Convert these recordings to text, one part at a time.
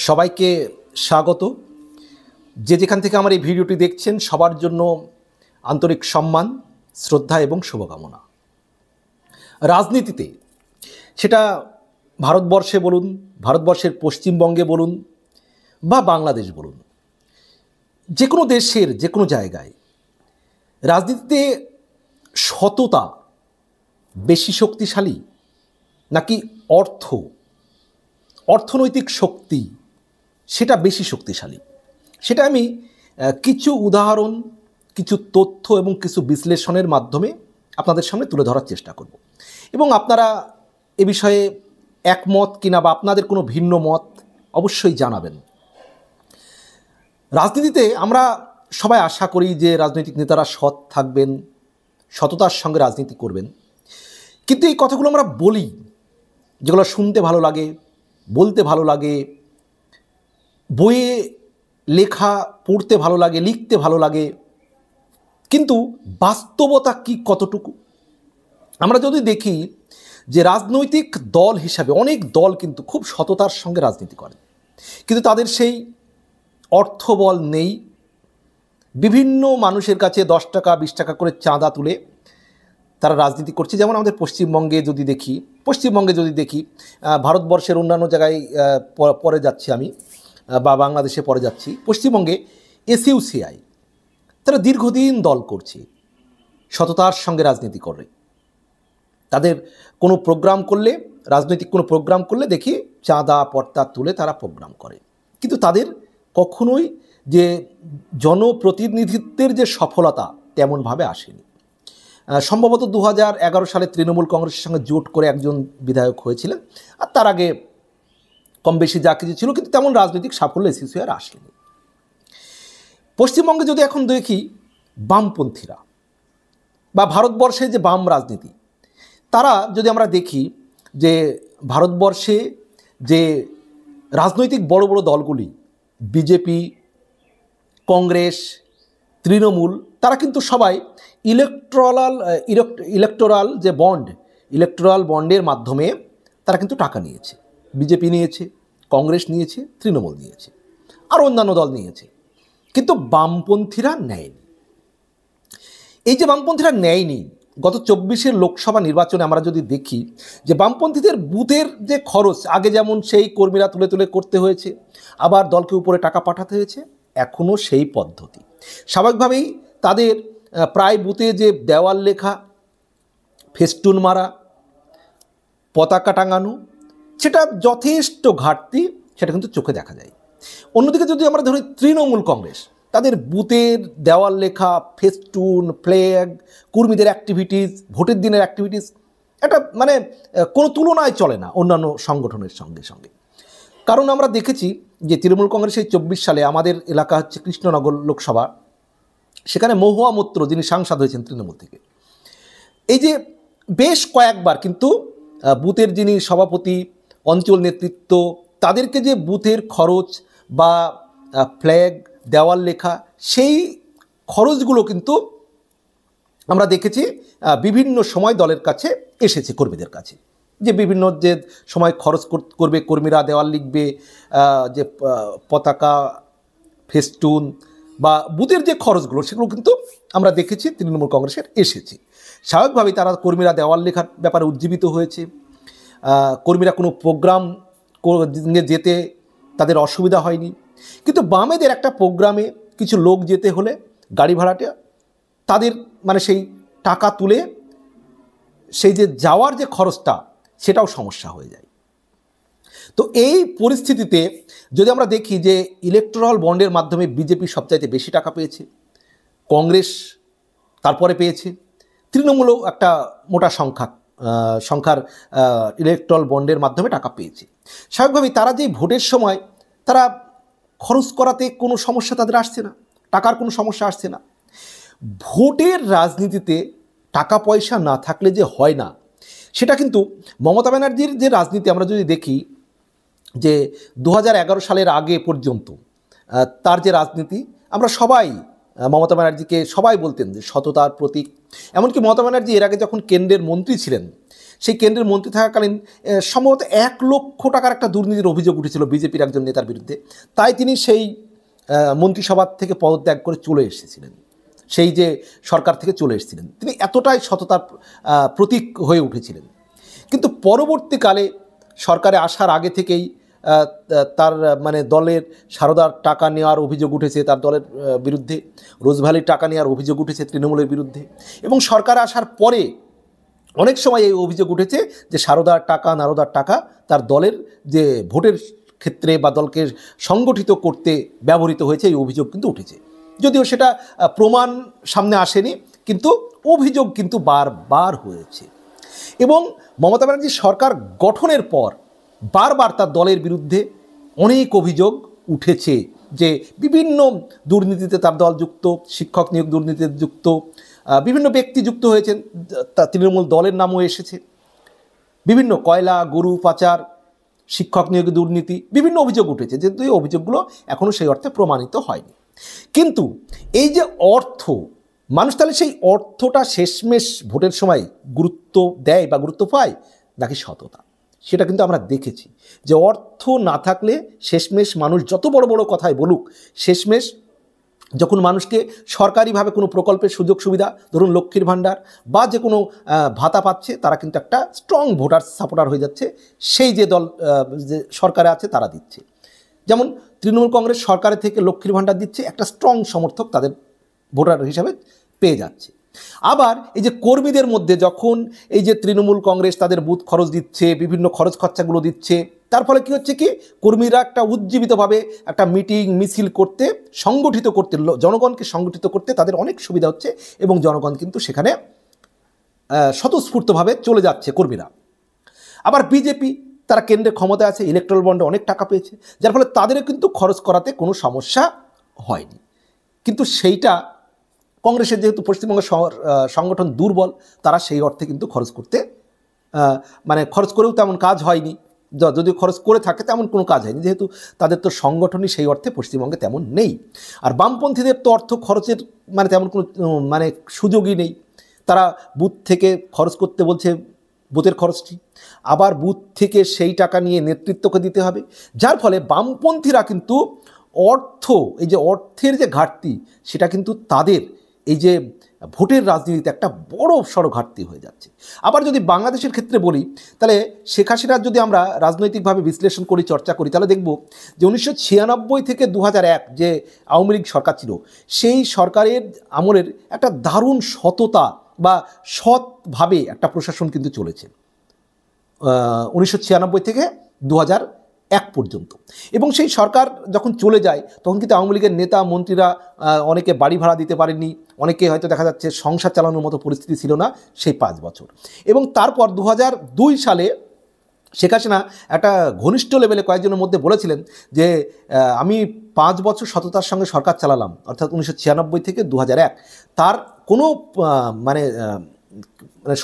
সবাইকে স্বাগত। যে যেখান থেকে আমার এই ভিডিওটি দেখছেন সবার জন্য আন্তরিক সম্মান, শ্রদ্ধা এবং শুভকামনা। রাজনীতিতে, সেটা ভারতবর্ষে বলুন, ভারতবর্ষের পশ্চিমবঙ্গে বলুন বা বাংলাদেশ বলুন, যে কোনো দেশের যে কোনো জায়গায় রাজনীতিতে সততা বেশি শক্তিশালী নাকি অর্থনৈতিক শক্তি সেটা বেশি শক্তিশালী, সেটা আমি কিছু উদাহরণ, কিছু তথ্য এবং কিছু বিশ্লেষণের মাধ্যমে আপনাদের সামনে তুলে ধরার চেষ্টা করব। এবং আপনারা এ বিষয়ে একমত কিনা বা আপনাদের কোনো ভিন্ন মত অবশ্যই জানাবেন। রাজনীতিতে আমরা সবাই আশা করি যে রাজনৈতিক নেতারা সৎ থাকবেন, সততার সঙ্গে রাজনীতি করবেন, কিন্তু এই কথাগুলো আমরা বলি, যেগুলো শুনতে ভালো লাগে, বলতে ভালো লাগে, বইয়ে লেখা পড়তে ভালো লাগে, লিখতে ভালো লাগে, কিন্তু বাস্তবতা কি কতটুকু? আমরা যদি দেখি যে রাজনৈতিক দল হিসাবে অনেক দল কিন্তু খুব সততার সঙ্গে রাজনীতি করে, কিন্তু তাদের সেই অর্থবল নেই। বিভিন্ন মানুষের কাছে 10 টাকা 20 টাকা করে চাঁদা তুলে তারা রাজনীতি করছে। যেমন আমাদের পশ্চিমবঙ্গে যদি দেখি, ভারতবর্ষের অন্যান্য জায়গায় পরে যাচ্ছি আমি, বা বাংলাদেশে পরে যাচ্ছি, পশ্চিমবঙ্গে এসইউসিআই তারা দীর্ঘদিন দল করছে, সততার সঙ্গে রাজনীতি করে। তাদের কোনো প্রোগ্রাম করলে, রাজনৈতিক কোনো প্রোগ্রাম করলে দেখি চাঁদা পর্দা তুলে তারা প্রোগ্রাম করে, কিন্তু তাদের কখনোই যে জনপ্রতিনিধিত্বের যে সফলতা তেমনভাবে আসেনি। সম্ভবত 2011 সালে তৃণমূল কংগ্রেসের সঙ্গে জোট করে একজন বিধায়ক হয়েছিলেন, আর তার আগে কম বেশি যা কিছু ছিল, কিন্তু তেমন রাজনৈতিক সাফল্য এসইউসিআইয়ের আসেনি। পশ্চিমবঙ্গে যদি এখন দেখি বামপন্থীরা বা ভারতবর্ষে যে বাম রাজনীতি, তারা যদি আমরা দেখি যে ভারতবর্ষে যে রাজনৈতিক বড় বড় দলগুলি, বিজেপি, কংগ্রেস, তৃণমূল, তারা কিন্তু সবাই ইলেকটোরাল বন্ডের মাধ্যমে তারা কিন্তু টাকা নিয়েছে। বিজেপি নিয়েছে, কংগ্রেস নিয়েছে, তৃণমূল নিয়েছে, আর অন্যান্য দল নিয়েছে, কিন্তু বামপন্থীরা নেয়নি। এই যে বামপন্থীরা নেয়নি, গত 24 লোকসভা নির্বাচনে আমরা যদি দেখি যে বামপন্থীদের বুথের যে খরচ, আগে যেমন সেই কর্মীরা তুলে তুলে করতে হয়েছে, আবার দলকে উপরে টাকা পাঠাতে হয়েছে, এখনও সেই পদ্ধতি। স্বাভাবিকভাবেই তাদের প্রায় বুথে যে দেওয়াল লেখা, ফেস্টুন মারা, পতাকা টাঙানো, সেটা যথেষ্ট ঘাটতি, সেটা কিন্তু চোখে দেখা যায়। অন্যদিকে যদি আমরা ধরি তৃণমূল কংগ্রেস, তাদের বুথের দেওয়াল লেখা, ফেস্টুন, ফ্ল্যাগ, কর্মীদের অ্যাক্টিভিটিস, ভোটের দিনের অ্যাক্টিভিটিস, এটা মানে কোনো তুলনায় চলে না অন্যান্য সংগঠনের সঙ্গে। কারণ আমরা দেখেছি যে তৃণমূল কংগ্রেসের 24 সালে আমাদের এলাকা হচ্ছে কৃষ্ণনগর লোকসভা, সেখানে মহুয়া মৈত্র যিনি সাংসদ হয়েছেন তৃণমূল থেকে, এই যে বেশ কয়েকবার কিন্তু বুথের যিনি সভাপতি, অঞ্চল নেতৃত্ব, তাদেরকে যে বুথের খরচ বা ফ্ল্যাগ, দেওয়াল লেখা, সেই খরচগুলো কিন্তু আমরা দেখেছি বিভিন্ন সময় দলের কাছে এসেছে, কর্মীদের কাছে, যে বিভিন্ন যে সময় খরচ করবে কর্মীরা, দেওয়াল লিখবে, যে পতাকা, ফেস্টুন বা বুথের যে খরচগুলো, সেগুলো কিন্তু আমরা দেখেছি তৃণমূল কংগ্রেসের এসেছে। স্বাভাবিকভাবেই তারা কর্মীরা দেওয়াল লেখার ব্যাপারে উজ্জীবিত হয়েছে, কর্মীরা কোনো প্রোগ্রাম যেতে তাদের অসুবিধা হয়নি। কিন্তু বামেদের একটা প্রোগ্রামে কিছু লোক যেতে হলে গাড়ি ভাড়াটা তাদের মানে সেই টাকা তুলে সেই যে যাওয়ার যে খরচটা, সেটাও সমস্যা হয়ে যায়। তো এই পরিস্থিতিতে যদি আমরা দেখি যে ইলেকটোরাল বন্ডের মাধ্যমে বিজেপি সবচাইতে বেশি টাকা পেয়েছে, কংগ্রেস তারপরে পেয়েছে, তৃণমূলও একটা মোটা সংখ্যার ইলেকটোরাল বন্ডের মাধ্যমে টাকা পেয়েছে। স্বাভাবিকভাবেই তারা যে ভোটের সময় তারা খরচ করাতে কোনো সমস্যা তাদের আসছে না, টাকার কোনো সমস্যা আসছে না। ভোটের রাজনীতিতে টাকা পয়সা না থাকলে যে হয় না, সেটা কিন্তু মমতা ব্যানার্জির যে রাজনীতি আমরা যদি দেখি যে 2011 সালের আগে পর্যন্ত তার যে রাজনীতি, আমরা সবাই মমতা ব্যানার্জিকে সবাই বলতেন যে সততার প্রতীক। এমনকি মমতা ব্যানার্জি এর আগে যখন কেন্দ্রের মন্ত্রী ছিলেন, সেই কেন্দ্রের মন্ত্রী থাকাকালীন সম্ভবত 1,00,000 টাকার একটা দুর্নীতির অভিযোগ উঠেছিল বিজেপির একজন নেতার বিরুদ্ধে। তাই তিনি সেই মন্ত্রিসভা থেকে পদত্যাগ করে চলে এসেছিলেন, সেই যে সরকার থেকে চলে এসেছিলেন। তিনি এতটাই সততার প্রতীক হয়ে উঠেছিলেন। কিন্তু পরবর্তীকালে সরকারে আসার আগে থেকেই তার মানে দলের সারদার টাকা নেওয়ার অভিযোগ উঠেছে, তার দলের বিরুদ্ধে রোজভ্যালির টাকা নেওয়ার অভিযোগ উঠেছে তৃণমূলের বিরুদ্ধে। এবং সরকার আসার পরে অনেক সময় এই অভিযোগ উঠেছে যে সারদার টাকা নারদার টাকা তার দলের যে ভোটের ক্ষেত্রে বা দলকে সংগঠিত করতে ব্যবহৃত হয়েছে, এই অভিযোগ কিন্তু উঠেছে। যদিও সেটা প্রমাণ সামনে আসেনি, কিন্তু অভিযোগ কিন্তু বারবার হয়েছে। এবং মমতা ব্যানার্জি সরকার গঠনের পর বারবার তার দলের বিরুদ্ধে অনেক অভিযোগ উঠেছে যে বিভিন্ন দুর্নীতিতে তার দল যুক্ত, শিক্ষক নিয়োগ দুর্নীতিতে যুক্ত, বিভিন্ন ব্যক্তি যুক্ত হয়েছেন, তা তৃণমূল দলের নামও এসেছে। বিভিন্ন কয়লা, গরু পাচার, শিক্ষক নিয়োগ দুর্নীতি, বিভিন্ন অভিযোগ উঠেছে, যেহেতু এই অভিযোগগুলো এখনও সেই অর্থে প্রমাণিত হয়নি। কিন্তু এই যে অর্থ, মানুষ তাহলে সেই অর্থটা শেষমেশ ভোটের সময় গুরুত্ব দেয় বা গুরুত্ব পায় নাকি সততা, সেটা কিন্তু আমরা দেখেছি যে অর্থ না থাকলে শেষমেশ মানুষ যত বড় বড় কথাই বলুক, শেষমেশ যখন মানুষকে সরকারিভাবে কোনো প্রকল্পের সুযোগ সুবিধা, ধরুন লক্ষ্মীর ভাণ্ডার বা যে কোনো ভাতা পাচ্ছে, তারা কিন্তু একটা স্ট্রং ভোটার সাপোর্টার হয়ে যাচ্ছে, সেই যে দল যে সরকারে আছে তারা দিচ্ছে। যেমন তৃণমূল কংগ্রেস সরকারের থেকে লক্ষ্মীর ভাণ্ডার দিচ্ছে, একটা স্ট্রং সমর্থক তাদের ভোটার হিসাবে পেয়ে যাচ্ছে। আবার এই যে কর্মীদের মধ্যে যখন এই যে তৃণমূল কংগ্রেস তাদের বুথ খরচ দিচ্ছে, বিভিন্ন খরচ খরচাগুলো দিচ্ছে, তার ফলে কী হচ্ছে কি, কর্মীরা একটা উজ্জীবিতভাবে একটা মিটিং মিছিল করতে, সংগঠিত করতে, জনগণকে সংগঠিত করতে তাদের অনেক সুবিধা হচ্ছে এবং জনগণ কিন্তু সেখানে স্বতঃস্ফূর্তভাবে চলে যাচ্ছে কর্মীরা। আবার বিজেপি তারা কেন্দ্রে ক্ষমতায় আছে, ইলেকট্রাল বন্ডে অনেক টাকা পেয়েছে, যার ফলে তাদেরও কিন্তু খরচ করাতে কোনো সমস্যা হয়নি। কিন্তু সেইটা কংগ্রেসের যেহেতু পশ্চিমবঙ্গের সংগঠন দুর্বল, তারা সেই অর্থে কিন্তু খরচ করতে মানে খরচ করেও তেমন কাজ হয়নি, যদিও খরচ করে থাকে তেমন কোনো কাজ হয়নি, যেহেতু তাদের তো সংগঠনই সেই অর্থে পশ্চিমবঙ্গে তেমন নেই। আর বামপন্থীদের তো অর্থ খরচের মানে তেমন কোনো মানে সুযোগই নেই, তারা বুথ থেকে খরচ করতে বলছে বুথের খরচটি, আবার বুথ থেকে সেই টাকা নিয়ে নেতৃত্বকে দিতে হবে, যার ফলে বামপন্থীরা কিন্তু অর্থ, এই যে অর্থের যে ঘাটতি, সেটা কিন্তু তাদের এই যে ভোটের রাজনীতিতে একটা বড় সড় ঘাটতি হয়ে যাচ্ছে। আবার যদি বাংলাদেশের ক্ষেত্রে বলি, তাহলে শেখ হাসিনার যদি আমরা রাজনৈতিকভাবে বিশ্লেষণ করি, চর্চা করি, তাহলে দেখব যে 1996 থেকে 2001 যে আওয়ামী লীগ সরকার ছিল, সেই সরকারের আমলের একটা দারুণ সততা বা সৎভাবে একটা প্রশাসন কিন্তু চলেছে 1996 থেকে 2001 পর্যন্ত। এবং সেই সরকার যখন চলে যায় তখন কিন্তু আওয়ামী লীগের নেতা মন্ত্রীরা অনেকে বাড়ি ভাড়া দিতে পারেননি, অনেকে হয়তো দেখা যাচ্ছে সংসার চালানোর মতো পরিস্থিতি ছিল না সেই 5 বছর। এবং তারপর 2002 সালে শেখ হাসিনা একটা ঘনিষ্ঠ লেভেলে কয়েকজনের মধ্যে বলেছিলেন যে আমি 5 বছর সততার সঙ্গে সরকার চালালাম, অর্থাৎ 1996 থেকে 2001। তার কোনো মানে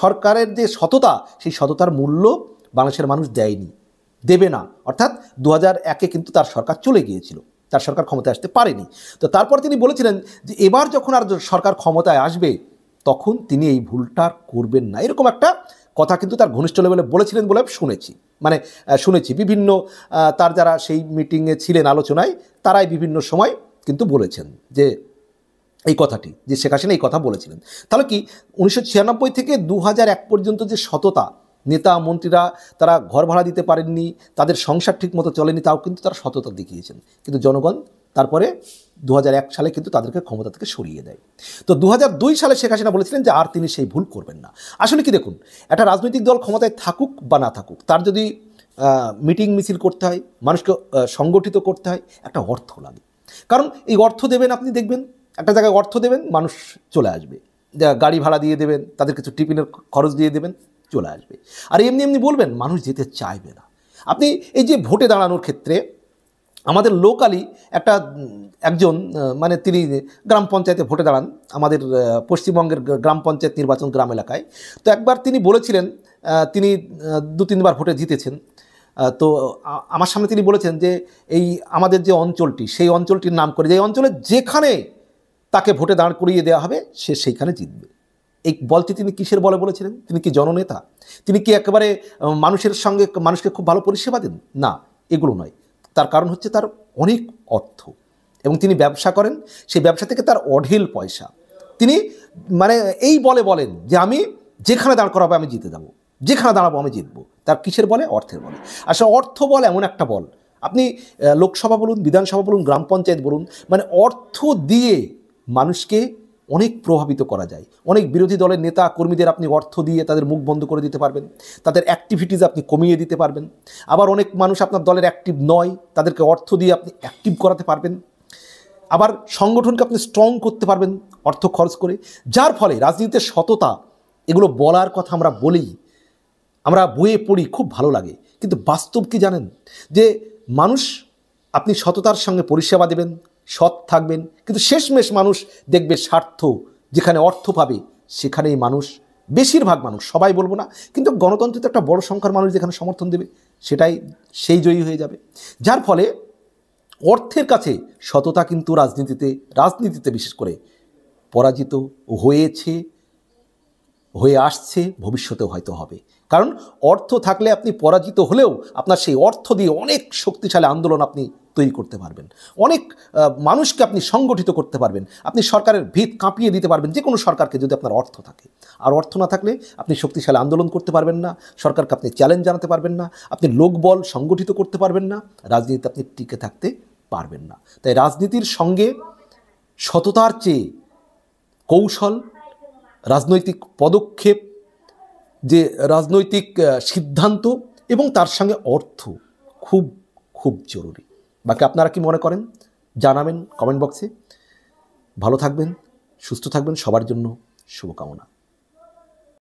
সরকারের যে সততা, সেই সততার মূল্য বাংলাদেশের মানুষ দেয়নি, দেবে না। অর্থাৎ 2001-এ কিন্তু তার সরকার চলে গিয়েছিল, তার সরকার ক্ষমতায় আসতে পারেনি। তো তারপর তিনি বলেছিলেন যে এবার যখন আর সরকার ক্ষমতায় আসবে তখন তিনি এই ভুলটা করবেন না, এরকম একটা কথা কিন্তু তার ঘনিষ্ঠ লেভেলে বলেছিলেন বলে শুনেছি বিভিন্ন তার যারা সেই মিটিংয়ে ছিলেন, আলোচনায়, তারাই বিভিন্ন সময় কিন্তু বলেছেন যে এই কথাটি, যে শেখ হাসিনা এই কথা বলেছিলেন। তাহলে কি 1996 থেকে 2001 পর্যন্ত যে সততা, নেতা মন্ত্রীরা তারা ঘর ভাড়া দিতে পারেননি, তাদের সংসার ঠিক মতো চলেনি, তাও কিন্তু তারা সততা দেখিয়েছেন, কিন্তু জনগণ তারপরে 2001 সালে কিন্তু তাদেরকে ক্ষমতা থেকে সরিয়ে দেয়। তো 2002 সালে শেখ হাসিনা বলেছিলেন যে আর তিনি সেই ভুল করবেন না। আসলে কি দেখুন, একটা রাজনৈতিক দল ক্ষমতায় থাকুক বা না থাকুক, তার যদি মিটিং মিছিল করতে হয়, মানুষকে সংগঠিত করতে হয়, একটা অর্থ লাগে। কারণ এই অর্থ দেবেন, আপনি দেখবেন একটা জায়গায় অর্থ দেবেন, মানুষ চলে আসবে, গাড়ি ভাড়া দিয়ে দেবেন, তাদের কিছু টিফিনের খরচ দিয়ে দেবেন, চলে আসবে। আর এমনি এমনি বলবেন, মানুষ যেতে চাইবে না। আপনি এই যে ভোটে দাঁড়ানোর ক্ষেত্রে আমাদের লোকালি একজন মানে তিনি গ্রাম পঞ্চায়েতে ভোটে দাঁড়ান, আমাদের পশ্চিমবঙ্গের গ্রাম পঞ্চায়েত নির্বাচন গ্রাম এলাকায়। তো একবার তিনি বলেছিলেন, তিনি 2-3 বার ভোটে জিতেছেন। তো আমার সামনে তিনি বলেছেন যে এই আমাদের যে অঞ্চলটি, সেই অঞ্চলটির নাম করে, যে অঞ্চলে যেখানে তাকে ভোটে দাঁড় করিয়ে দেওয়া হবে সে সেইখানে জিতবে। এই বলটি তিনি কিসের বলে বলেছিলেন? তিনি কি জননেতা? তিনি কি একেবারে মানুষের সঙ্গে মানুষকে খুব ভালো পরিষেবা দেন? না, এগুলো নয়। তার কারণ হচ্ছে তার অনেক অর্থ, এবং তিনি ব্যবসা করেন, সেই ব্যবসা থেকে তার অঢেল পয়সা। তিনি মানে এই বলেন যে আমি যেখানে দাঁড় করাবো আমি জিতে যাবো, যেখানে দাঁড়াবো আমি জিতবো। তার কিসের বলে? অর্থের বলে। আসলে অর্থ বল এমন একটা বল, আপনি লোকসভা বলুন, বিধানসভা বলুন, গ্রাম পঞ্চায়েত বলুন, মানে অর্থ দিয়ে মানুষকে অনেক প্রভাবিত করা যায়। অনেক বিরোধী দলের নেতা কর্মীদের আপনি অর্থ দিয়ে তাদের মুখ বন্ধ করে দিতে পারবেন, তাদের অ্যাক্টিভিটিস আপনি কমিয়ে দিতে পারবেন। আবার অনেক মানুষ আপনার দলের অ্যাক্টিভ নয়, তাদেরকে অর্থ দিয়ে আপনি অ্যাক্টিভ করাতে পারবেন। আবার সংগঠনকে আপনি স্ট্রং করতে পারবেন অর্থ খরচ করে। যার ফলে রাজনীতিতে সততা, এগুলো বলার কথা আমরা বলি, আমরা বইয়ে পড়ি, খুব ভালো লাগে, কিন্তু বাস্তব কি জানেন? যে মানুষ, আপনি সততার সঙ্গে পরিষেবা দেবেন, সৎ থাকবেন, কিন্তু শেষমেশ মানুষ দেখবে স্বার্থ যেখানে অর্থ পাবে সেখানেই মানুষ, বেশিরভাগ মানুষ, সবাই বলবো না, কিন্তু গণতন্ত্রে তো একটা বড় সংখ্যার মানুষ যেখানে সমর্থন দেবে সেটাই সেই জয়ী হয়ে যাবে। যার ফলে অর্থের কাছে সততা কিন্তু রাজনীতিতে বিশেষ করে পরাজিত হয়েছে, হয়ে আসছে, ভবিষ্যতেও হয়তো হবে। কারণ অর্থ থাকলে আপনি পরাজিত হলেও আপনার সেই অর্থ দিয়ে অনেক শক্তিশালী আন্দোলন আপনি তৈরি করতে পারবেন, অনেক মানুষকে আপনি সংগঠিত করতে পারবেন, আপনি সরকারের ভিত কাঁপিয়ে দিতে পারবেন, যে কোনো সরকারকে, যদি আপনার অর্থ থাকে। আর অর্থ না থাকলে আপনি শক্তিশালী আন্দোলন করতে পারবেন না, সরকারকে আপনি চ্যালেঞ্জ জানাতে পারবেন না, আপনি লোকবল সংগঠিত করতে পারবেন না, রাজনীতিতে আপনি টিকে থাকতে পারবেন না। তাই রাজনীতির সঙ্গে সততার চেয়ে কৌশল, রাজনৈতিক পদক্ষেপ, যে রাজনৈতিক সিদ্ধান্ত এবং তার সঙ্গে অর্থ খুব খুব জরুরি। বাকি আপনারা কি মনে করেন জানাবেন কমেন্ট বক্সে। ভালো থাকবেন, সুস্থ থাকবেন, সবার জন্য শুভকামনা।